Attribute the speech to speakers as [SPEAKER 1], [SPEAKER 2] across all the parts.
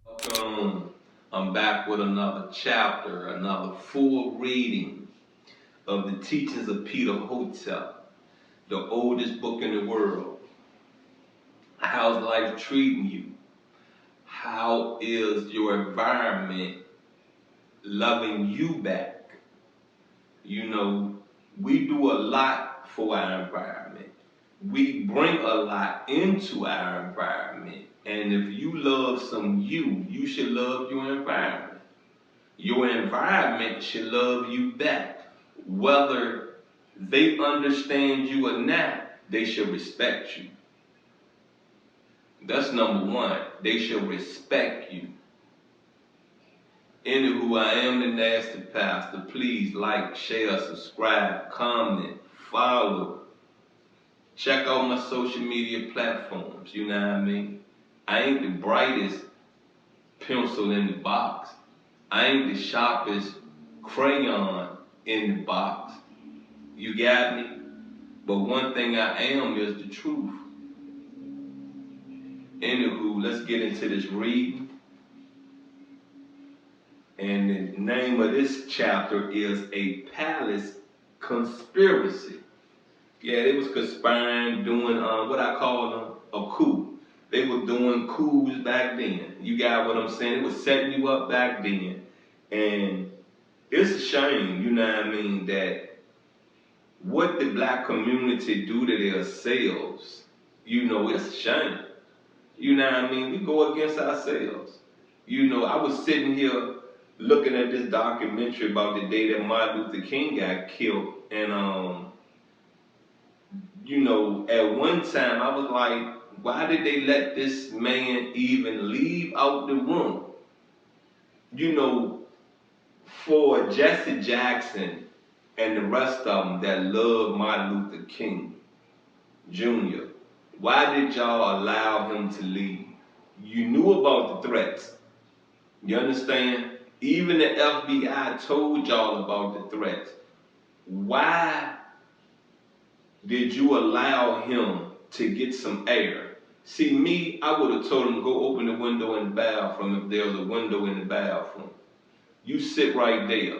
[SPEAKER 1] Welcome. I'm back with another chapter, another full reading of the teachings of Peter Hotep, the oldest book in the world. How's life treating you? How is your environment loving you back? You know, we do a lot for our environment. We bring a lot into our environment. And if you love some you should love your environment. Your environment should love you back. Whether they understand you or not, they should respect you. That's number one. They should respect you. Anywho, I am the Nasty Pastor. Please like, share, subscribe, comment, follow. Check out my social media platforms, you know what I mean? I ain't the brightest pencil in the box. I ain't the sharpest crayon in the box. You got me? But one thing I am is the truth. Anywho, let's get into this reading. And the name of this chapter is A Palace Conspiracy. Yeah, they was conspiring, doing what I call them, a coup. They were doing coups back then. You got what I'm saying? It was setting you up back then. And it's a shame, you know what I mean, that what the black community do to themselves, you know, it's a shame. You know what I mean? We go against ourselves. You know, I was sitting here looking at this documentary about the day that Martin Luther King got killed. And, you know, at one time I was like, why did they let this man even leave out the room? You know, for Jesse Jackson and the rest of them that love Martin Luther King Jr., why did y'all allow him to leave? You knew about the threats. You understand? Even the FBI told y'all about the threats. Why did you allow him to get some air? See, me, I would have told him, go open the window in the bathroom if there was a window in the bathroom. You sit right there.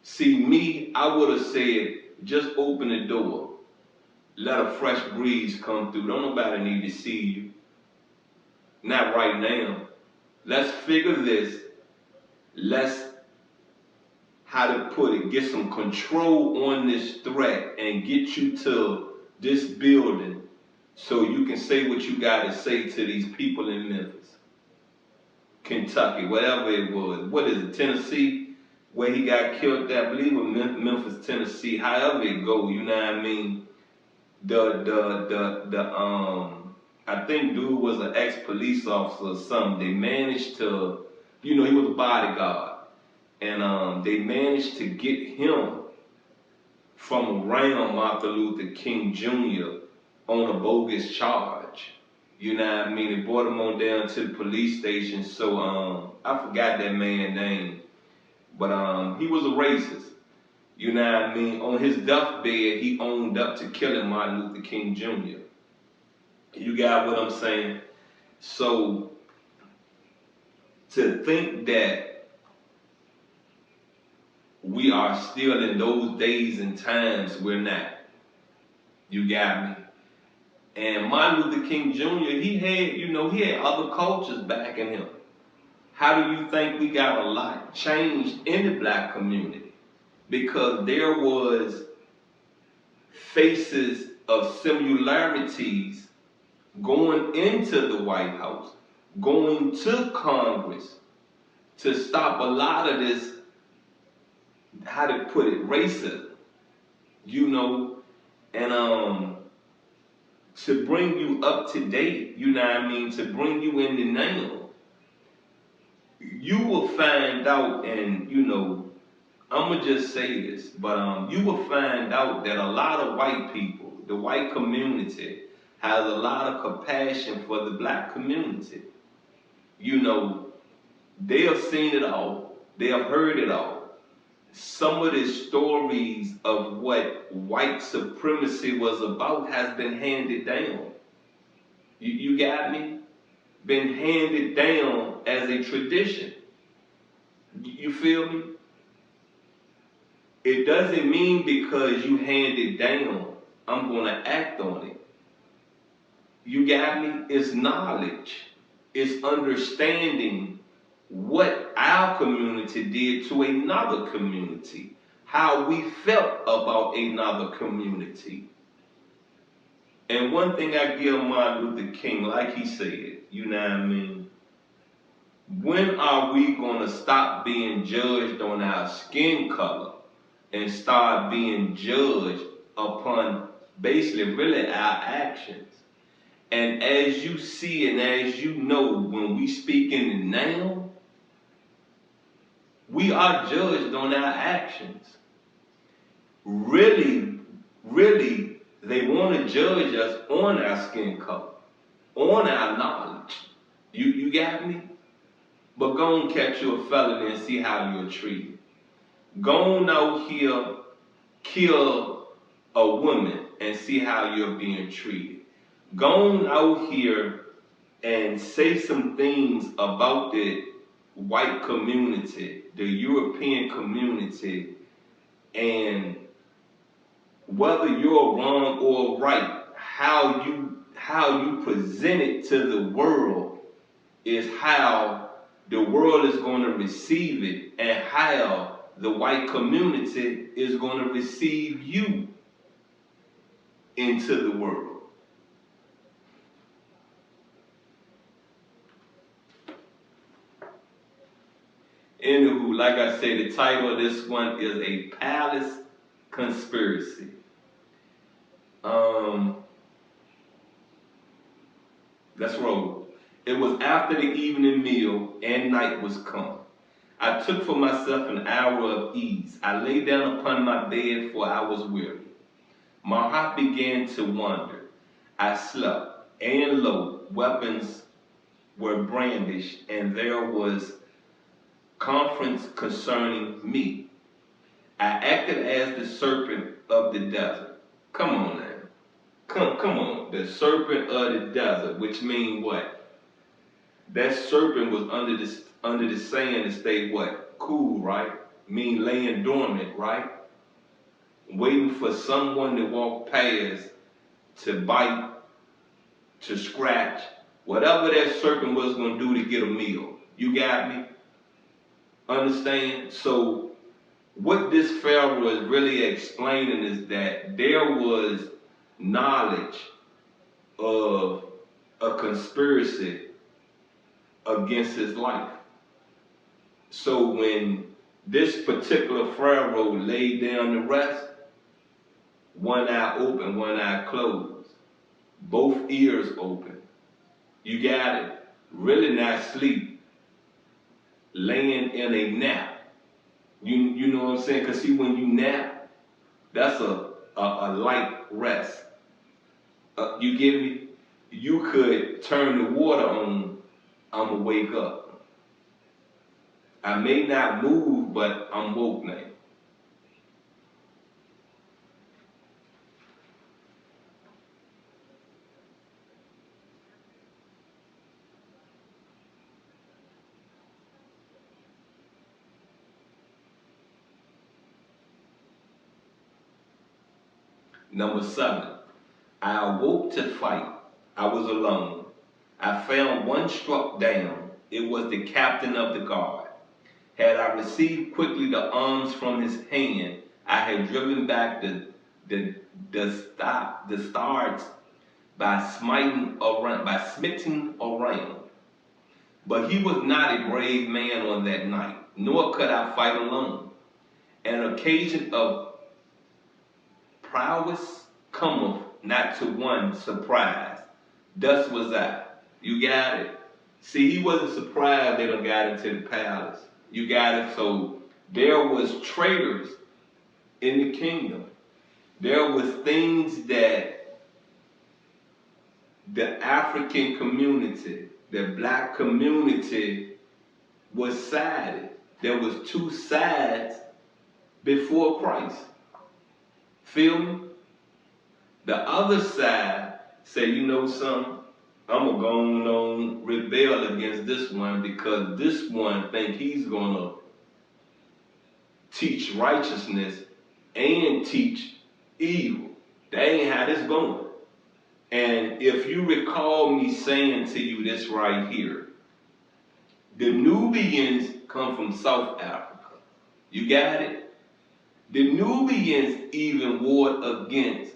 [SPEAKER 1] See, me, I would have said, just open the door. Let a fresh breeze come through. Don't nobody need to see you. Not right now. Let's figure this. Let's, how to put it, get some control on this threat and get you to this building so you can say what you got to say to these people in Memphis, Kentucky, whatever it was. What is it, Tennessee, where he got killed at? I believe it was Memphis, Tennessee. However it go, you know what I mean? I think dude was an ex-police officer or something. They managed to, you know, he was a bodyguard. And they managed to get him from around Martin Luther King Jr. on a bogus charge. You know what I mean? They brought him on down to the police station. So I forgot that man's name. But he was a racist. You know what I mean? On his deathbed, he owned up to killing Martin Luther King Jr. You got what I'm saying? So to think that we are still in those days and times, we're not. You got me? And Martin Luther King Jr., he had other cultures backing him. How do you think we got a lot changed in the black community? Because there was faces of similarities going into the White House, going to Congress to stop a lot of this, how to put it, racism, you know, and to bring you up to date, you know what I mean, to bring you in the now. You will find out, and you know, I'm gonna just say this, but you will find out that a lot of white people, the white community, has a lot of compassion for the black community. You know, they have seen it all. They have heard it all. Some of the stories of what white supremacy was about has been handed down. You got me? been handed down as a tradition. You feel me? It doesn't mean because you hand it down, I'm going to act on it. You got me? It's knowledge. It's understanding what our community did to another community. How we felt about another community. And one thing I give Martin Luther King, like he said, you know what I mean? When are we going to stop being judged on our skin color and start being judged upon basically really our actions? And as you see and as you know, when we speak in the now, we are judged on our actions. Really, they want to judge us on our skin color, on our knowledge. You got me? But go and catch you a felony and see how you're treated. Go on out here, kill a woman and see how you're being treated. Go on out here and say some things about the white community, the European community, and whether you're wrong or right, how you present it to the world is how the world is going to receive it, and how the white community is going to receive you into the world. Anywho, like I said, the title of this one is A Palace Conspiracy. Let's roll. It was after the evening meal and night was come. I took for myself an hour of ease. I lay down upon my bed, for I was weary. My heart began to wander. I slept, and lo, weapons were brandished, and there was conference concerning me. I acted as the serpent of the desert. Come on now. Come on. The serpent of the desert, which means what? That serpent was under the sand to stay what? Cool, right? Mean laying dormant, right? Waiting for someone to walk past, to bite, to scratch, whatever that serpent was going to do to get a meal. You got me? Understand? So what this Pharaoh is really explaining is that there was knowledge of a conspiracy against his life. So when this particular Pharaoh laid down to rest, one eye open, one eye closed, both ears open. You got it? Really not sleep, laying in a nap. You know what I'm saying? Because see, when you nap, that's a light rest. You get me? You could turn the water on, I'ma wake up. I may not move, but I'm woke now. Number 7, I awoke to fight. I was alone. I found one struck down. It was the captain of the guard. Had I received quickly the arms from his hand, I had driven back the stars by smitten around. But he was not a brave man on that night, nor could I fight alone. An occasion of prowess cometh not to one surprise. Thus was I. You got it? See, he wasn't surprised they done got into the palace. You got it? So there was traitors in the kingdom. There was things that the African community, the black community was sided. There was two sides before Christ. Feel me? The other side say, you know something? I'm gonna go on rebel against this one because this one think he's gonna teach righteousness and teach evil. That ain't how this going. And if you recall me saying to you this right here, the Nubians come from South Africa. You got it? The Nubians even warred against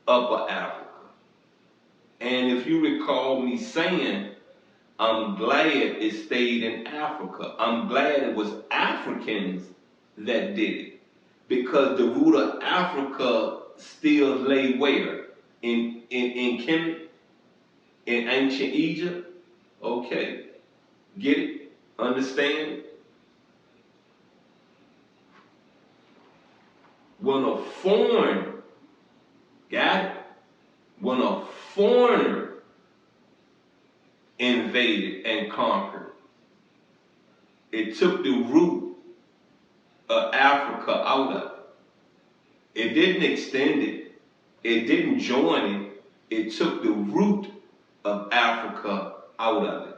[SPEAKER 1] Upper Africa. And if you recall me saying, I'm glad it stayed in Africa. I'm glad it was Africans that did it. Because the root of Africa still lay where? In Kemet? In ancient Egypt? Okay. Get it? Understand? When a foreign, got it? When a foreigner invaded and conquered, it took the root of Africa out of it. It didn't extend it. It didn't join it. It took the root of Africa out of it.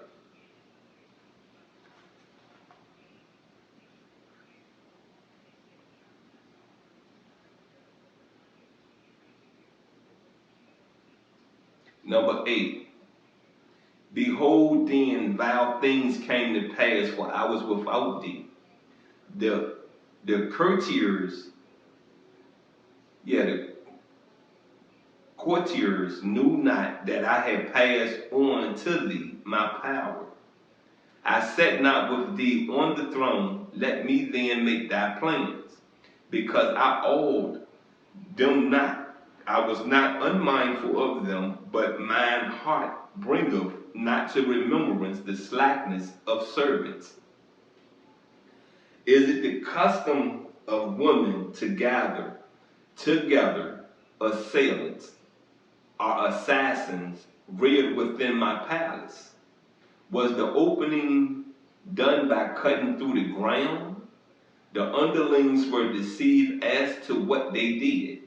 [SPEAKER 1] Number 8. Behold, then vile things came to pass, for I was without thee. The courtiers, the courtiers knew not that I had passed on to thee my power. I sat not with thee on the throne. Let me then make thy plans, because I awed them not. I was not unmindful of them, but mine heart bringeth not to remembrance the slackness of servants. Is it the custom of women to gather together assailants or assassins reared within my palace? Was the opening done by cutting through the ground? The underlings were deceived as to what they did.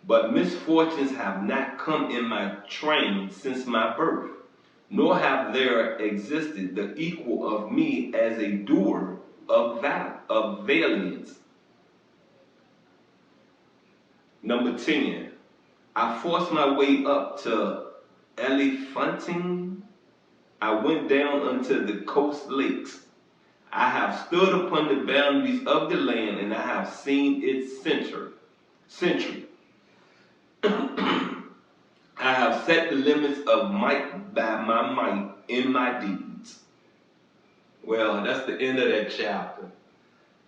[SPEAKER 1] But misfortunes have not come in my train since my birth, nor have there existed the equal of me as a doer of valiance. Number 10. I forced my way up to Elephantine. I went down unto the coast lakes. I have stood upon the boundaries of the land, and I have seen its century. I have set the limits of might by my might in my deeds. Well, that's the end of that chapter.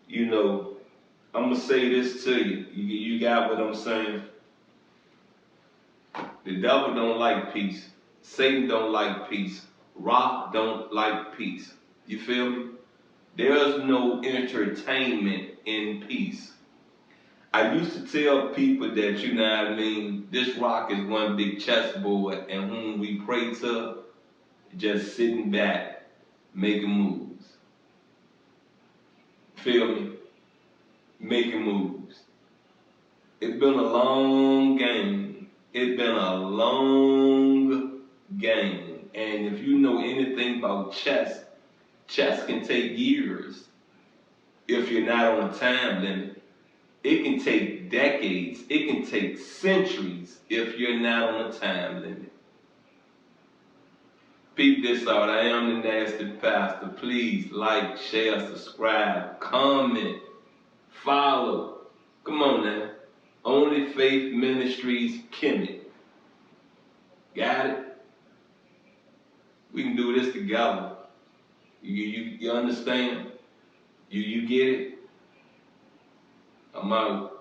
[SPEAKER 1] You know, I'm going to say this to you. You got what I'm saying? The devil don't like peace. Satan don't like peace. Rock don't like peace. You feel me? There's no entertainment in peace. I used to tell people that, you know what I mean, this rock is one big chessboard, and whom we pray to, just sitting back, making moves. Feel me? Making moves. It's been a long game. It's been a long game. And if you know anything about chess can take years if you're not on a time limit. It can take decades. It can take centuries if you're not on a time limit. Peep this out. I am the Nasty Pastor. Please like, share, subscribe, comment, follow. Come on now. Only Faith Ministries, Kemet. Got it? We can do this together. You understand? You get it? I'm out.